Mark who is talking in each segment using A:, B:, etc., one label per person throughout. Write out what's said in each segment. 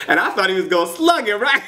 A: And I thought he was gonna slug it, right?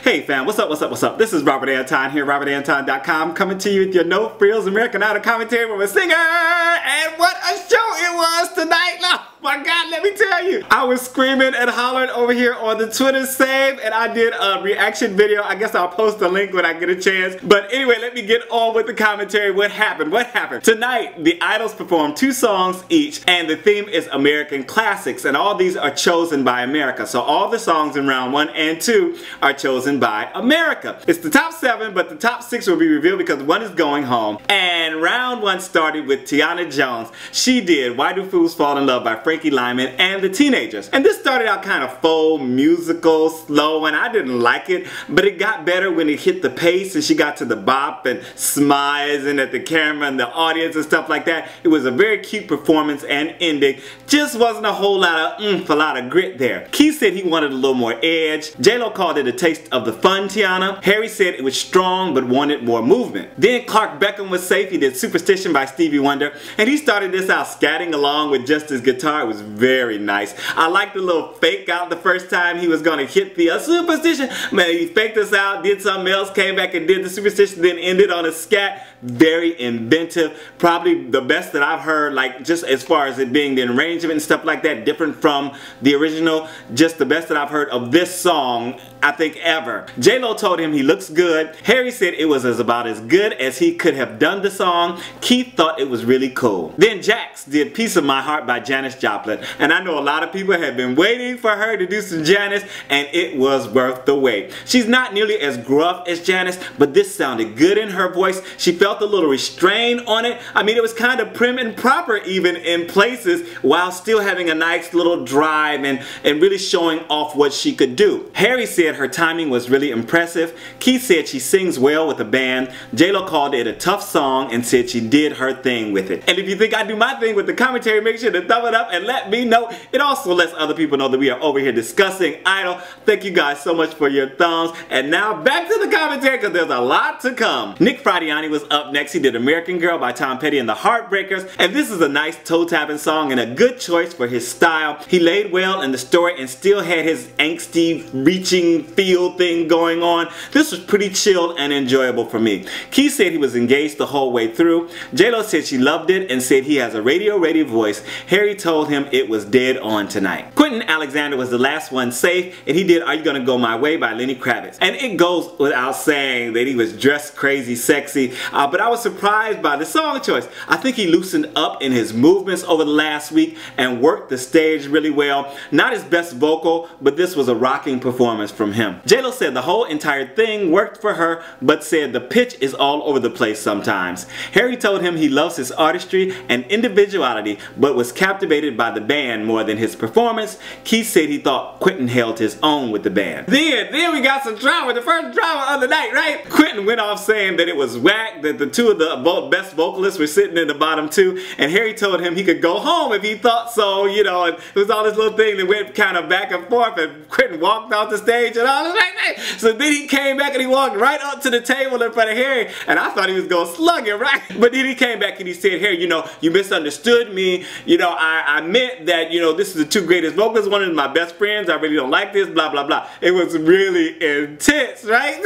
A: Hey fam, what's up, what's up, what's up? This is Robert Anton here, robertantonnyc.com, coming to you with your no frills American Idol commentary from a singer. And what a show it was tonight. Oh my God, let me tell you. I was screaming and hollering over here on the Twitter save, and I did a reaction video. I guess I'll post a link when I get a chance. But anyway, let me get on with the commentary. What happened? What happened? Tonight, the Idols performed 2 songs each, and the theme is American classics, and all these are chosen by America. So all the songs in round 1 and 2 are chosen by America. It's the top 7, but the top 6 will be revealed because 1 is going home. And round 1 started with Tyanna Jones. She did Why Do Fools Fall in Love by Frankie, Lymon, and the Teenagers. And this started out kind of faux musical, slow, and I didn't like it, but it got better when it hit the pace and she got to the bop and smizing at the camera and the audience and stuff like that. It was a very cute performance and ending. Just wasn't a whole lot of oomph, a lot of grit there. Keith said he wanted a little more edge. J-Lo called it a taste of the fun Tyanna. Harry said it was strong but wanted more movement. Then Clark Beckham was safe. He did Superstition by Stevie Wonder, and he started this out scatting along with just his guitar. It was very nice. I liked the little fake out the first time he was going to hit the Superstition. Man, he faked us out, did something else, came back and did the Superstition, then ended on a scat. Very inventive. Probably the best that I've heard, like just as far as it being the arrangement and stuff like that, different from the original. Just the best that I've heard of this song, I think, ever. J-Lo told him he looks good. Harry said it was about as good as he could have done the song. Keith thought it was really cool. Then Jax did Piece of My Heart by Janis Joplin. And I know a lot of people have been waiting for her to do some Janis, and it was worth the wait. She's not nearly as gruff as Janis, but this sounded good in her voice. She felt a little restrained on it. I mean, it was kind of prim and proper even in places, while still having a nice little drive and really showing off what she could do. Harry said her timing was really impressive. Keith said she sings well with the band. J-Lo called it a tough song and said she did her thing with it. And if you think I do my thing with the commentary, make sure to thumb it up and let me know. It also lets other people know that we are over here discussing Idol. Thank you guys so much for your thumbs. And now back to the commentary, because there's a lot to come. Nick Fradiani was up next. He did American Girl by Tom Petty and the Heartbreakers, and this is a nice toe-tapping song and a good choice for his style. He laid well in the story and still had his angsty, reaching feel thing going on. This was pretty chill and enjoyable for me. Keith said he was engaged the whole way through. J-Lo said she loved it and said he has a radio-ready voice. Harry told him it was dead on tonight. Quentin Alexander was the last one safe, and he did Are You Gonna Go My Way by Lenny Kravitz. And it goes without saying that he was dressed crazy sexy, but I was surprised by the song choice. I think he loosened up in his movements over the last week and worked the stage really well. Not his best vocal, but this was a rocking performance from him. J-Lo said the whole entire thing worked for her, but said the pitch is all over the place sometimes. Harry told him he loves his artistry and individuality, but was captivated by the band more than his performance. Keith said he thought Quentin held his own with the band. Then we got some drama, the first drama of the night, right? Quentin went off saying that it was whack, that the 2 of the best vocalists were sitting in the bottom 2, and Harry told him he could go home if he thought so, you know, and it was all this little thing that went kind of back and forth, and Quentin walked off the stage and all this like that. So then he came back and he walked right up to the table in front of Harry, and I thought he was gonna slug it, right? But then he came back and he said, Harry, you know, you misunderstood me, you know, I meant that, you know, this is the 2 greatest vocalists, one of my best friends, I really don't like this, blah blah blah. It was really intense, right?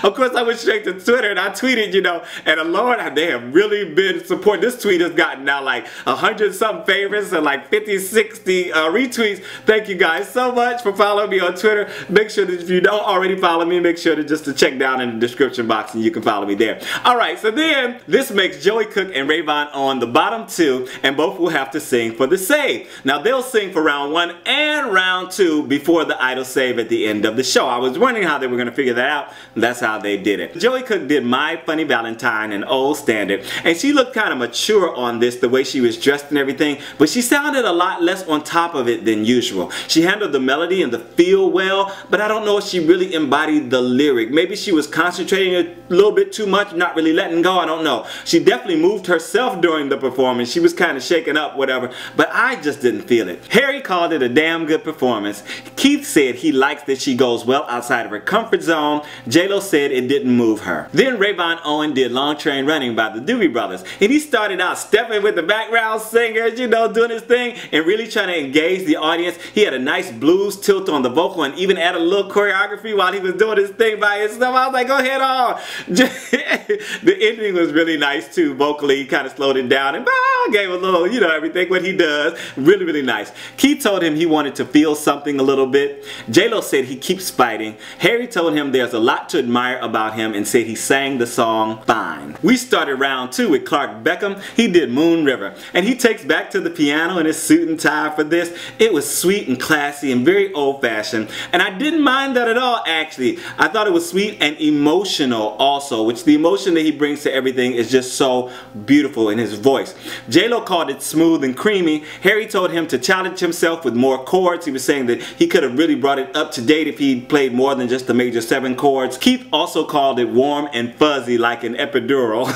A: Of course I went straight to Twitter and I tweeted, you know, and Lord, they have really been supporting. This tweet has gotten now like 100-something favorites and like 50-60 retweets. Thank you guys so much for following me on Twitter. Make sure that if you don't already follow me, make sure to just to check down in the description box and you can follow me there. Alright, so then this makes Joey Cook and Rayvon on the bottom 2, and both will have to sing for the save. Now they'll sing for round 1 and round 2 before the Idol save at the end of the show. I was wondering how they were going to figure that out. That's how they did it. Joey Cook did My Funny Valentine, an old standard, and she looked kind of mature on this, the way she was dressed and everything, but she sounded a lot less on top of it than usual. She handled the melody and the feel well, but I don't know if she really embodied the lyric. Maybe she was concentrating a little bit too much, not really letting go, I don't know. She definitely moved herself during the performance. She was kind of shaken up, whatever, but I just didn't feel it. Harry called called it a damn good performance. Keith said he likes that she goes well outside of her comfort zone. J-Lo said it didn't move her. Then Rayvon Owen did Long Train Running by the Doobie Brothers, and he started out stepping with the background singers, you know, doing his thing and really trying to engage the audience. He had a nice blues tilt on the vocal and even added a little choreography while he was doing his thing by himself. I was like, go ahead on. The ending was really nice too. Vocally, he kind of slowed it down and gave a little, you know, everything what he does. Really, really nice. Keith told him he wanted to feel something a little bit. J-Lo said he keeps fighting. Harry told him there's a lot to admire about him and said he sang the song fine. We started round 2 with Clark Beckham. He did Moon River, and he takes back to the piano in his suit and tie for this. It was sweet and classy and very old-fashioned, and I didn't mind that at all, actually. I thought it was sweet and emotional also, which the emotion that he brings to everything is just so beautiful in his voice. J-Lo called it smooth and creamy. Harry told him to challenge himself with more chords. He was saying that he could have really brought it up to date if he played more than just the major 7 chords. Keith also called it warm and fuzzy like an epidural.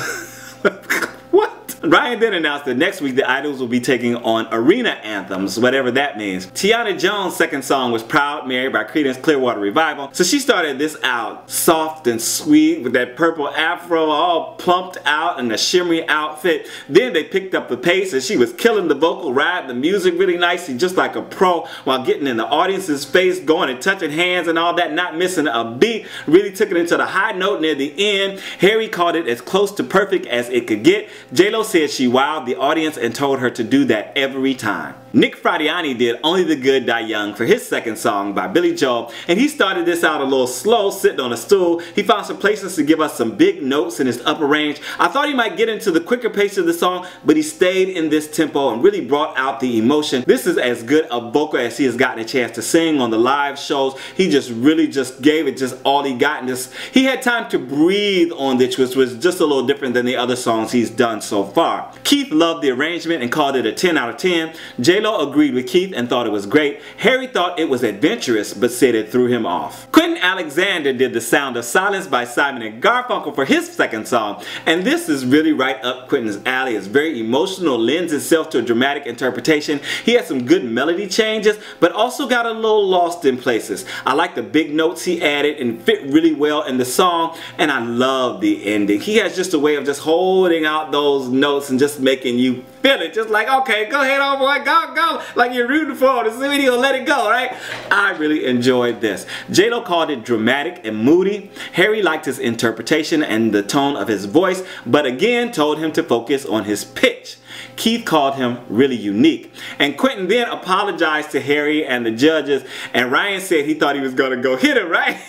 A: What? Ryan then announced that next week the Idols will be taking on Arena Anthems, whatever that means. Tyanna Jones' second song was Proud Mary by Creedence Clearwater Revival. So she started this out soft and sweet with that purple afro all plumped out in a shimmery outfit. Then they picked up the pace and she was killing the vocal ride, the music really nicely, just like a pro, while getting in the audience's face, going and touching hands and all that, not missing a beat. Really took it into the high note near the end. Harry called it as close to perfect as it could get. J-Lo said she wowed the audience and told her to do that every time. Nick Fradiani did Only the Good Die Young for his second song by Billy Joel, and he started this out a little slow, sitting on a stool. He found some places to give us some big notes in his upper range. I thought he might get into the quicker pace of the song, but he stayed in this tempo and really brought out the emotion. This is as good a vocal as he has gotten a chance to sing on the live shows. He just really just gave it just all he got, and he had time to breathe on this, which was just a little different than the other songs he's done so far. Keith loved the arrangement and called it a 10 out of 10. J-Lo agreed with Keith and thought it was great. Harry thought it was adventurous but said it threw him off. Quentin Alexander did The Sound of Silence by Simon and Garfunkel for his second song, and this is really right up Quentin's alley. It's very emotional, lends itself to a dramatic interpretation. He had some good melody changes but also got a little lost in places. I like the big notes he added and fit really well in the song, and I love the ending. He has just a way of just holding out those notes and just making you feel it, just like, okay, go ahead, oh boy, go, like you're rooting for him, so he'll let it go, right? I really enjoyed this. J-Lo called it dramatic and moody. Harry liked his interpretation and the tone of his voice, but again told him to focus on his pitch. Keith called him really unique. And Quentin then apologized to Harry and the judges, and Ryan said he thought he was going to go hit him, right?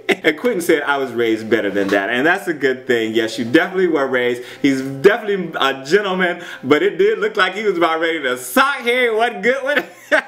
A: And Quentin said, I was raised better than that. And that's a good thing. Yes, you definitely were raised. He's definitely a gentleman, but it did look like he was about ready to sock Harry. What good with it?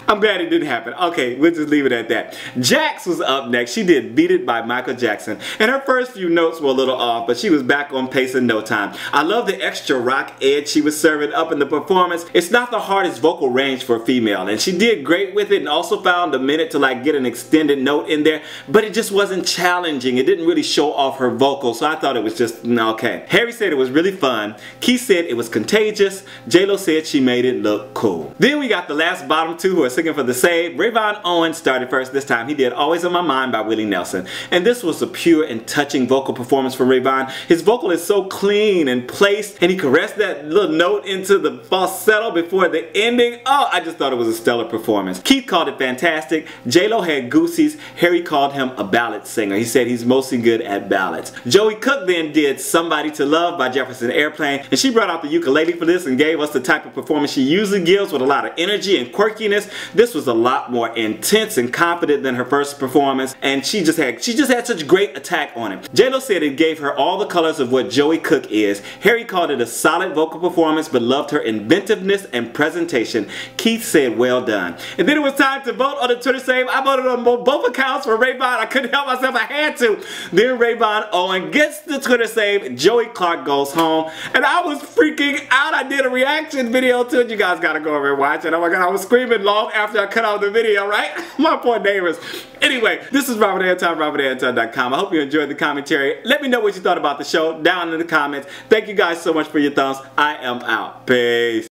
A: I'm glad it didn't happen. Okay, we'll just leave it at that. Jax was up next. She did Beat It by Michael Jackson, and her first few notes were a little off, but she was back on pace in no time. I love the extra rock edge she was serving up in the performance. It's not the hardest vocal range for a female, and she did great with it and also found a minute to like get an extended note in there, but it just wasn't challenging. It didn't really show off her vocal, so I thought it was just okay. Harry said it was really fun. Keith said it was contagious. J-Lo said she made it look cool. Then we got the last bottom two who are singing for the save. Rayvon Owen started first this time. He did Always on My Mind by Willie Nelson. And this was a pure and touching vocal performance for Rayvon. His vocal is so clean and placed, and he caressed that little note into the falsetto before the ending. Oh, I just thought it was a stellar performance. Keith called it fantastic. J-Lo had goosies. Harry called him a ballad singer. He said he's mostly good at ballads. Joey Cook then did Somebody to Love by Jefferson Airplane, and she brought out the ukulele for this and gave us the type of performance she usually gives with a lot of energy and quirkiness. This was a lot more intense and confident than her first performance, and she just had such great attack on him. J-Lo said it gave her all the colors of what Joey Cook is. Harry called it a solid vocal performance but loved her inventiveness and presentation. Keith said well done. And then it was time to vote on the Twitter save. I voted on both accounts for Rayvon. I couldn't help myself, I had to. Then Rayvon Owen gets the Twitter save. Joey Clark goes home, and I was freaking out. I did a reaction video to it. You guys gotta go over and watch it. Oh my god, I was screaming long after I cut out the video, right? My poor neighbors. Anyway, this is Robert Anton, robertantonnyc. I hope you enjoyed the commentary. Let me know what you thought about the show down in the comments. Thank you guys so much for your thumbs. I am out. Peace.